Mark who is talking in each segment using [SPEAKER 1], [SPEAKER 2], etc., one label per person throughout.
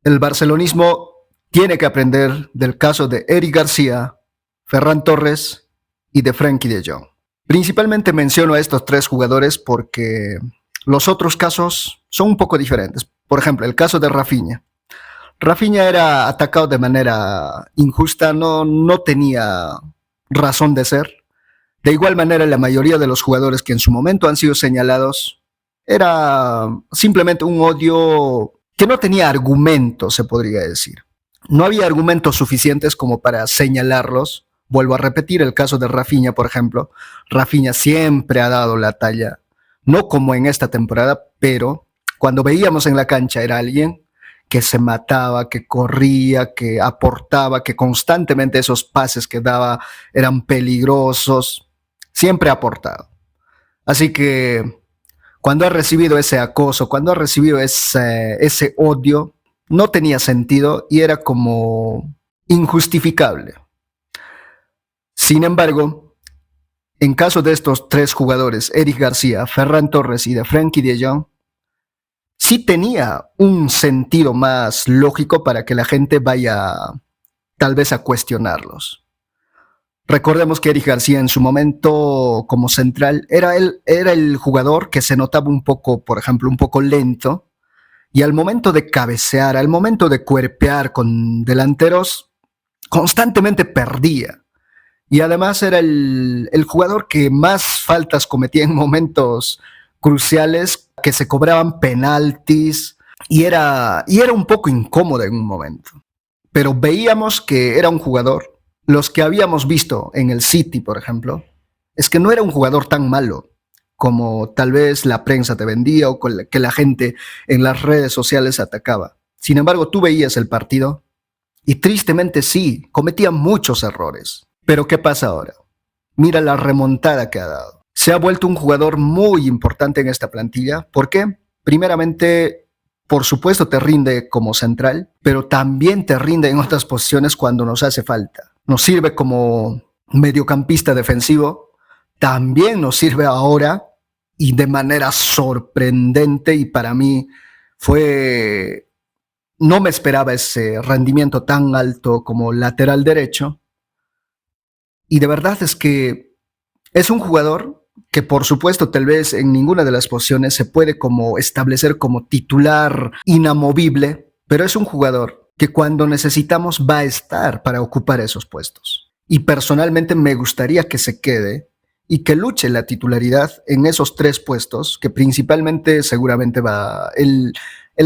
[SPEAKER 1] El barcelonismo tiene que aprender del caso de Eric García, Ferran Torres y de Frenkie de Jong. Principalmente menciono a estos tres jugadores porque los otros casos son un poco diferentes. Por ejemplo, el caso de Rafinha. Rafinha era atacado de manera injusta, no tenía razón de ser. De igual manera, la mayoría de los jugadores que en su momento han sido señalados era simplemente un odio que no tenía argumentos, se podría decir. No había argumentos suficientes como para señalarlos. Vuelvo a repetir el caso de Rafinha, por ejemplo. Rafinha siempre ha dado la talla, no como en esta temporada, pero cuando veíamos en la cancha era alguien que se mataba, que corría, que aportaba, que constantemente esos pases que daba eran peligrosos. Siempre ha aportado. Así que cuando ha recibido ese acoso, cuando ha recibido ese odio, no tenía sentido y era como injustificable. Sin embargo, en caso de estos tres jugadores, Eric García, Ferran Torres y de Frenkie de Jong, sí tenía un sentido más lógico para que la gente vaya tal vez a cuestionarlos. Recordemos que Eric García en su momento como central era el jugador que se notaba un poco, por ejemplo, un poco lento, y al momento de cabecear, al momento de cuerpear con delanteros, constantemente perdía. Y además era el jugador que más faltas cometía en momentos cruciales, que se cobraban penaltis, y era un poco incómodo en un momento. Pero veíamos que era un jugador. Los que habíamos visto en el City, por ejemplo, es que no era un jugador tan malo como tal vez la prensa te vendía o que la gente en las redes sociales atacaba. Sin embargo, tú veías el partido y tristemente sí, cometía muchos errores. Pero ¿qué pasa ahora? Mira la remontada que ha dado. Se ha vuelto un jugador muy importante en esta plantilla. ¿Por qué? Primeramente, por supuesto te rinde como central, pero también te rinde en otras posiciones cuando nos hace falta. Nos sirve como mediocampista defensivo, también nos sirve ahora y de manera sorprendente, y para mí no me esperaba ese rendimiento tan alto como lateral derecho, y de verdad es que es un jugador que por supuesto tal vez en ninguna de las posiciones se puede como establecer como titular inamovible, pero es un jugador que cuando necesitamos va a estar para ocupar esos puestos. Y personalmente me gustaría que se quede y que luche la titularidad en esos tres puestos, que principalmente seguramente él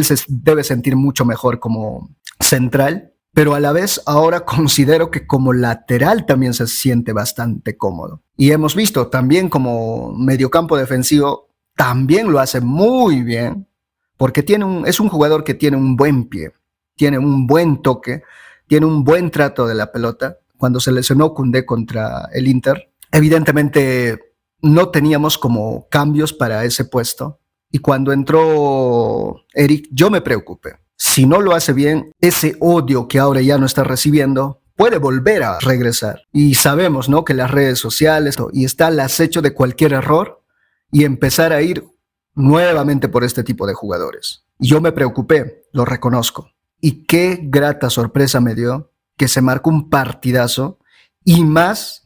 [SPEAKER 1] se debe sentir mucho mejor como central, pero a la vez ahora considero que como lateral también se siente bastante cómodo. Y hemos visto también como mediocampo defensivo, también lo hace muy bien, porque es un jugador que tiene un buen pie, tiene un buen toque, tiene un buen trato de la pelota. Cuando se lesionó Koundé contra el Inter, evidentemente no teníamos como cambios para ese puesto. Y cuando entró Eric, yo me preocupé. Si no lo hace bien, ese odio que ahora ya no está recibiendo puede volver a regresar. Y sabemos, ¿no?, que las redes sociales y está al acecho de cualquier error y empezar a ir nuevamente por este tipo de jugadores. Y yo me preocupé, lo reconozco. Y qué grata sorpresa me dio que se marcó un partidazo, y más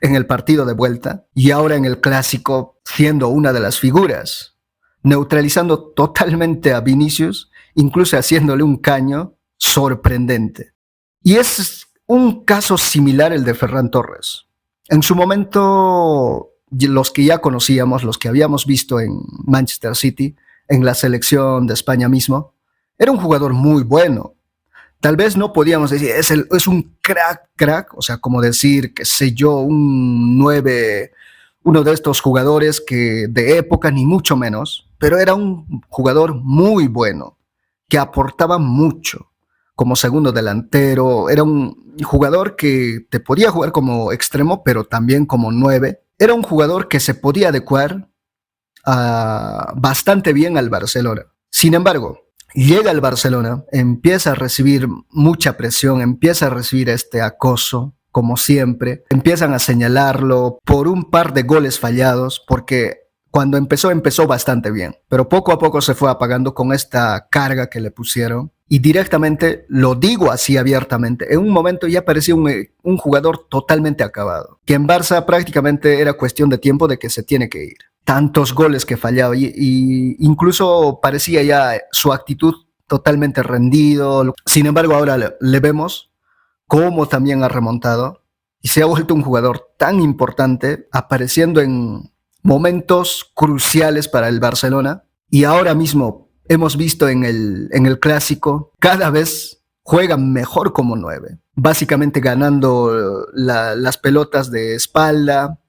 [SPEAKER 1] en el partido de vuelta y ahora en el clásico siendo una de las figuras, neutralizando totalmente a Vinicius, incluso haciéndole un caño sorprendente. Y es un caso similar el de Ferran Torres. En su momento, los que ya conocíamos, los que habíamos visto en Manchester City, en la selección de España mismo, era un jugador muy bueno. Tal vez no podíamos decir, es un crack, o sea, como decir, qué sé yo, un 9, uno de estos jugadores que de época, ni mucho menos, pero era un jugador muy bueno, que aportaba mucho como segundo delantero. Era un jugador que te podía jugar como extremo, pero también como 9. Era un jugador que se podía adecuar bastante bien al Barcelona. Sin embargo, llega al Barcelona, empieza a recibir mucha presión, empieza a recibir este acoso, como siempre. Empiezan a señalarlo por un par de goles fallados, porque cuando empezó bastante bien, pero poco a poco se fue apagando con esta carga que le pusieron. Y directamente, lo digo así abiertamente, en un momento ya parecía un jugador totalmente acabado, que en Barça prácticamente era cuestión de tiempo de que se tiene que ir. Tantos goles que fallaba y incluso parecía ya su actitud totalmente rendido. Sin embargo, ahora le vemos cómo también ha remontado y se ha vuelto un jugador tan importante, apareciendo en momentos cruciales para el Barcelona. Y ahora mismo hemos visto en el Clásico, cada vez juega mejor como 9, básicamente ganando las pelotas de espalda,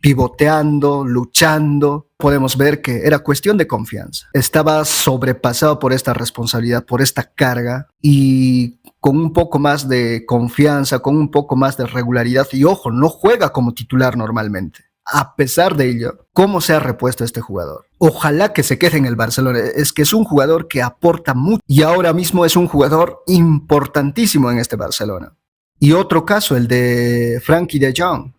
[SPEAKER 1] pivoteando, luchando. Podemos ver que era cuestión de confianza. Estaba sobrepasado por esta responsabilidad, por esta carga, y con un poco más de confianza, con un poco más de regularidad, y ojo, no juega como titular normalmente. A pesar de ello, ¿cómo se ha repuesto este jugador? Ojalá que se quede en el Barcelona. Es que es un jugador que aporta mucho y ahora mismo es un jugador importantísimo en este Barcelona. Y otro caso, el de Frenkie de Jong.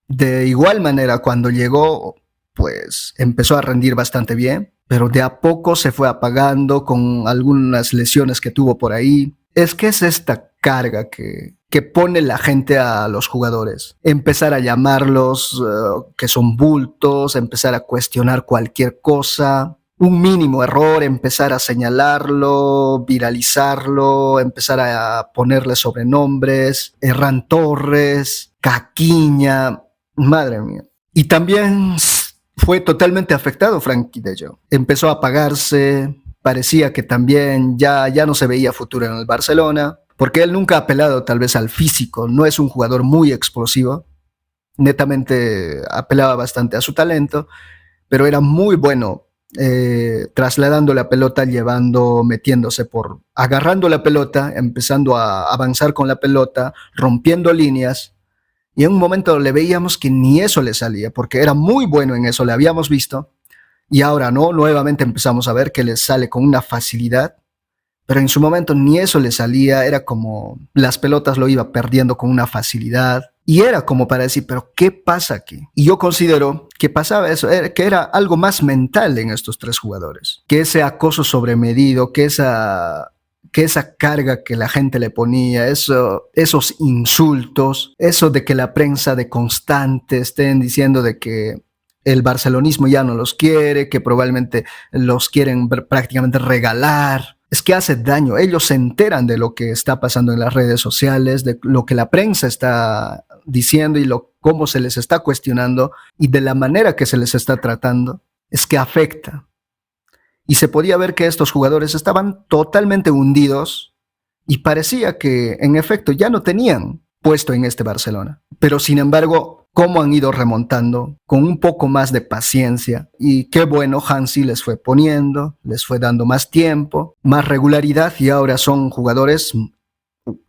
[SPEAKER 1] De igual manera, cuando llegó, pues empezó a rendir bastante bien, pero de a poco se fue apagando con algunas lesiones que tuvo por ahí. Es que es esta carga que pone la gente a los jugadores. Empezar a llamarlos que son bultos, empezar a cuestionar cualquier cosa, un mínimo error, empezar a señalarlo, viralizarlo, empezar a ponerle sobrenombres, Ferran Torres, Caquiña, madre mía. Y también fue totalmente afectado Frenkie de Jong. Empezó a apagarse, parecía que también ya no se veía futuro en el Barcelona, porque él nunca ha apelado tal vez al físico, no es un jugador muy explosivo, netamente apelaba bastante a su talento, pero era muy bueno trasladando la pelota, metiéndose agarrando la pelota, empezando a avanzar con la pelota, rompiendo líneas, y en un momento le veíamos que ni eso le salía, porque era muy bueno en eso, le habíamos visto, y ahora no, nuevamente empezamos a ver que le sale con una facilidad, pero en su momento ni eso le salía, era como las pelotas lo iba perdiendo con una facilidad, y era como para decir, pero ¿qué pasa aquí? Y yo considero que pasaba eso, que era algo más mental en estos tres jugadores, que ese acoso sobremedido, que esa carga que la gente le ponía, esos insultos, eso de que la prensa de constante estén diciendo de que el barcelonismo ya no los quiere, que probablemente los quieren prácticamente regalar. Es que hace daño. Ellos se enteran de lo que está pasando en las redes sociales, de lo que la prensa está diciendo y cómo se les está cuestionando y de la manera que se les está tratando. Es que afecta. Y se podía ver que estos jugadores estaban totalmente hundidos y parecía que, en efecto, ya no tenían puesto en este Barcelona. Pero, sin embargo, cómo han ido remontando con un poco más de paciencia. Y qué bueno, Hansi les fue poniendo, les fue dando más tiempo, más regularidad, y ahora son jugadores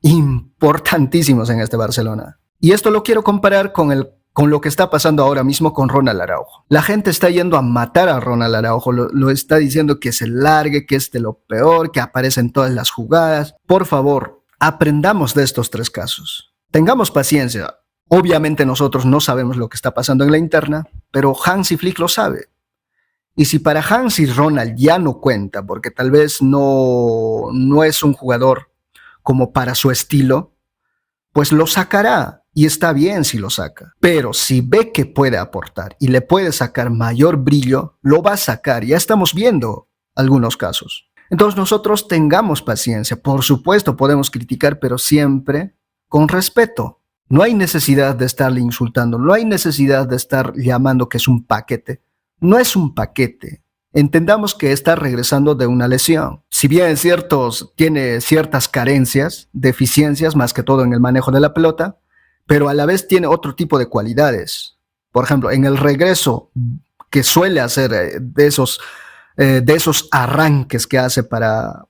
[SPEAKER 1] importantísimos en este Barcelona. Y esto lo quiero comparar con lo que está pasando ahora mismo con Ronald Araujo. La gente está yendo a matar a Ronald Araujo, lo está diciendo que se largue, que es de lo peor, que aparece en todas las jugadas. Por favor, aprendamos de estos tres casos. Tengamos paciencia. Obviamente nosotros no sabemos lo que está pasando en la interna, pero Hansi Flick lo sabe. Y si para Hansi Ronald ya no cuenta, porque tal vez no es un jugador como para su estilo, pues lo sacará. Y está bien si lo saca. Pero si ve que puede aportar y le puede sacar mayor brillo, lo va a sacar. Ya estamos viendo algunos casos. Entonces nosotros tengamos paciencia. Por supuesto podemos criticar, pero siempre con respeto. No hay necesidad de estarle insultando. No hay necesidad de estar llamando que es un paquete. No es un paquete. Entendamos que está regresando de una lesión. Si bien tiene ciertas carencias, deficiencias, más que todo en el manejo de la pelota, pero a la vez tiene otro tipo de cualidades. Por ejemplo, en el regreso que suele hacer de esos arranques que hace para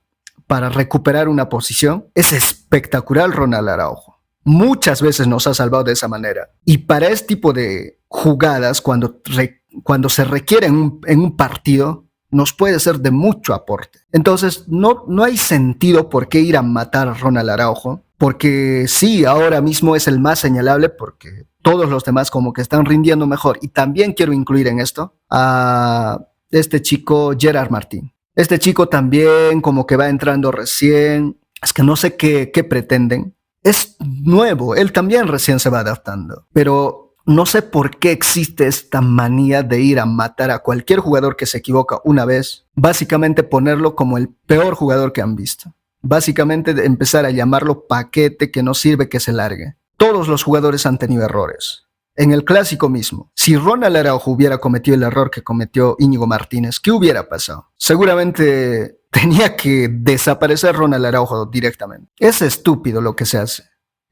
[SPEAKER 1] recuperar una posición, es espectacular Ronald Araujo. Muchas veces nos ha salvado de esa manera. Y para este tipo de jugadas, cuando se requiere en un partido, nos puede ser de mucho aporte. Entonces, no hay sentido por qué ir a matar a Ronald Araujo, porque sí, ahora mismo es el más señalable, porque todos los demás como que están rindiendo mejor. Y también quiero incluir en esto a este chico Gerard Martín. Este chico también como que va entrando recién. Es que no sé qué pretenden. Es nuevo, él también recién se va adaptando. Pero no sé por qué existe esta manía de ir a matar a cualquier jugador que se equivoca una vez. Básicamente ponerlo como el peor jugador que han visto. Básicamente de empezar a llamarlo paquete que no sirve, que se largue. Todos los jugadores han tenido errores. En el clásico mismo, si Ronald Araujo hubiera cometido el error que cometió Íñigo Martínez, ¿qué hubiera pasado? Seguramente tenía que desaparecer Ronald Araujo directamente. Es estúpido lo que se hace.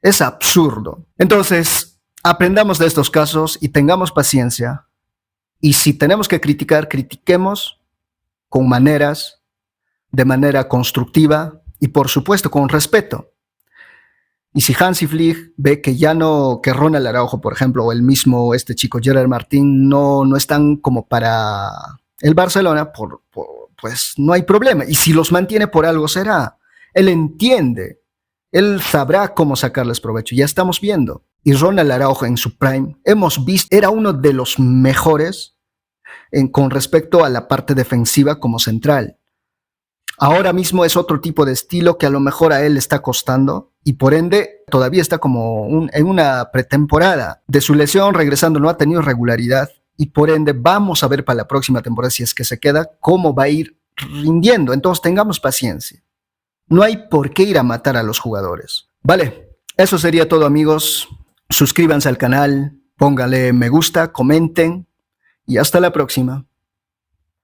[SPEAKER 1] Es absurdo. Entonces, aprendamos de estos casos y tengamos paciencia. Y si tenemos que criticar, critiquemos con maneras, de manera constructiva y por supuesto con respeto. Y si Hansi Flick ve que ya no, que Ronald Araujo, por ejemplo, o el mismo este chico Gerard Martín no están como para el Barcelona, pues no hay problema. Y si los mantiene por algo será. Él entiende, él sabrá cómo sacarles provecho. Ya estamos viendo. Y Ronald Araujo en su prime, hemos visto, era uno de los mejores con respecto a la parte defensiva como central. Ahora mismo es otro tipo de estilo que a lo mejor a él le está costando y por ende todavía está como en una pretemporada de su lesión, regresando, no ha tenido regularidad y por ende vamos a ver para la próxima temporada, si es que se queda, cómo va a ir rindiendo. Entonces tengamos paciencia. No hay por qué ir a matar a los jugadores. Vale, eso sería todo, amigos. Suscríbanse al canal, pónganle me gusta, comenten y hasta la próxima.